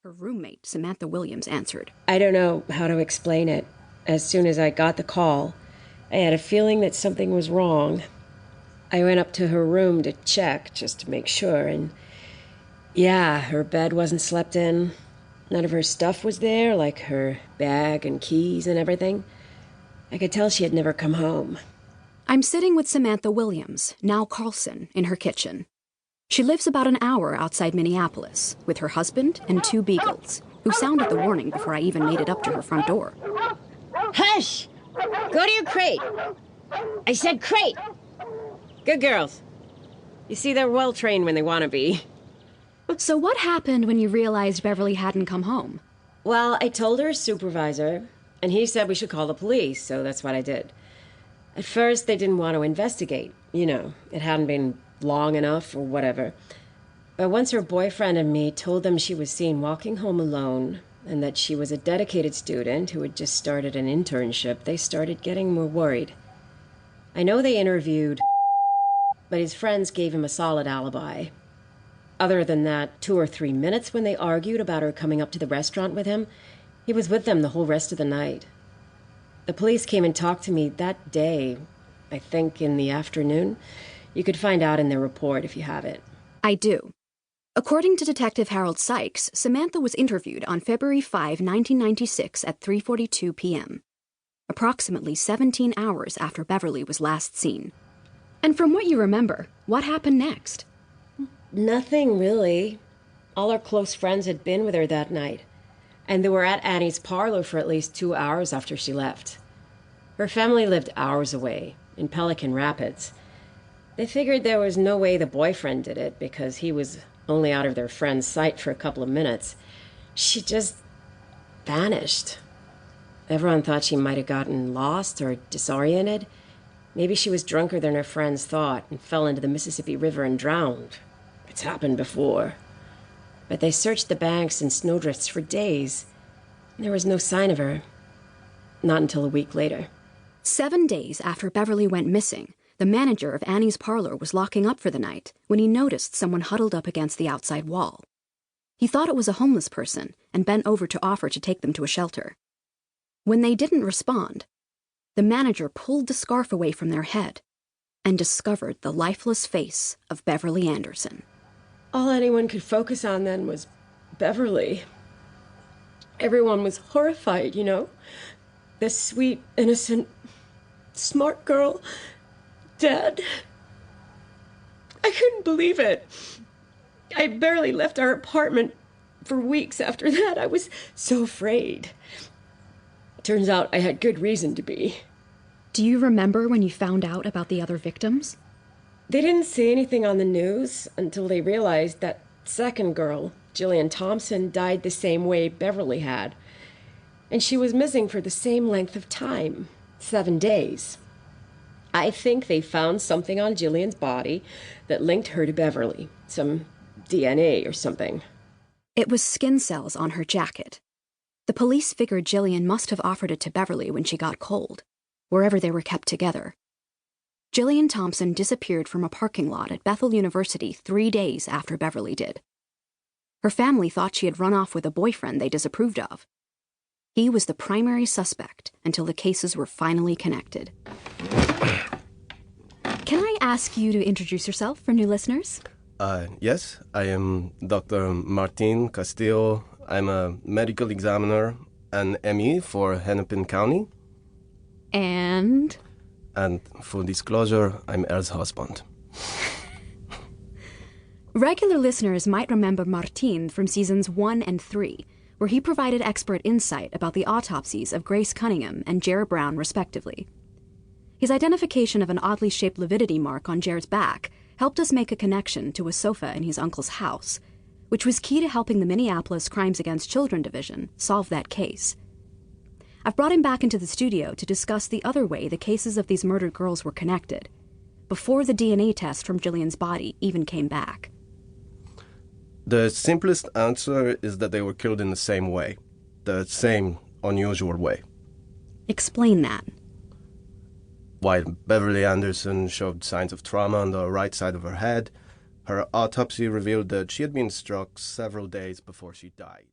Her roommate, Samantha Williams, answered. I don't know how to explain it. As soon as I got the call, I had a feeling that something was wrong. I went up to her room to check, just to make sure, and yeah, her bed wasn't slept in. None of her stuff was there, like her bag and keys and everything. I could tell she had never come home. I'm sitting with Samantha Williams, now Carlson, in her kitchen. She lives about an hour outside Minneapolis, with her husband and 2 beagles, who sounded the warning before I even made it up to her front door. Hush! Go to your crate! I said crate! Good girls. You see, they're well-trained when they want to be. So what happened when you realized Beverly hadn't come home? Well, I told her supervisor, and he said we should call the police, so that's what I did. At first, they didn't want to investigate. You know, it hadn't been long enough or whatever. But once her boyfriend and me told them she was seen walking home alone and that she was a dedicated student who had just started an internship, they started getting more worried. I know they interviewed, but his friends gave him a solid alibi. Other than that 2 or 3 minutes when they argued about her coming up to the restaurant with him, he was with them the whole rest of the night. The police came and talked to me that day, I think in the afternoon. You could find out in their report if you have it. I do. According to Detective Harold Sykes, Samantha was interviewed on February 5, 1996 at 3:42 p.m., approximately 17 hours after Beverly was last seen. And from what you remember, what happened next? Nothing, really. All our close friends had been with her that night, and they were at Annie's parlor for at least 2 hours after she left. Her family lived hours away, in Pelican Rapids. They figured there was no way the boyfriend did it because he was only out of their friend's sight for a couple of minutes. She just vanished. Everyone thought she might have gotten lost or disoriented. Maybe she was drunker than her friends thought and fell into the Mississippi River and drowned. It's happened before. But they searched the banks and snowdrifts for days. There was no sign of her. Not until a week later. 7 days after Beverly went missing, the manager of Annie's parlor was locking up for the night when he noticed someone huddled up against the outside wall. He thought it was a homeless person and bent over to offer to take them to a shelter. When they didn't respond, the manager pulled the scarf away from their head and discovered the lifeless face of Beverly Anderson. All anyone could focus on then was Beverly. Everyone was horrified, you know? This sweet, innocent, smart girl dead. I couldn't believe it. I barely left our apartment for weeks after that. I was so afraid. Turns out I had good reason to be. Do you remember when you found out about the other victims? They didn't say anything on the news until they realized that second girl, Jillian Thompson, died the same way Beverly had. And she was missing for the same length of time, 7 days. I think they found something on Jillian's body that linked her to Beverly. Some DNA or something. It was skin cells on her jacket. The police figured Jillian must have offered it to Beverly when she got cold, wherever they were kept together. Jillian Thompson disappeared from a parking lot at Bethel University 3 days after Beverly did. Her family thought she had run off with a boyfriend they disapproved of. He was the primary suspect until the cases were finally connected. Can I ask you to introduce yourself for new listeners? Yes, I am Dr. Martin Castillo. I'm a medical examiner and ME for Hennepin County. And for disclosure, I'm Elle's husband. Regular listeners might remember Martin from seasons 1 and 3, where he provided expert insight about the autopsies of Grace Cunningham and Jer Brown, respectively. His identification of an oddly shaped lividity mark on Jer's back helped us make a connection to a sofa in his uncle's house, which was key to helping the Minneapolis Crimes Against Children Division solve that case. I've brought him back into the studio to discuss the other way the cases of these murdered girls were connected, before the DNA test from Jillian's body even came back. The simplest answer is that they were killed in the same way. The same unusual way. Explain that. While Beverly Anderson showed signs of trauma on the right side of her head, her autopsy revealed that she had been struck several days before she died.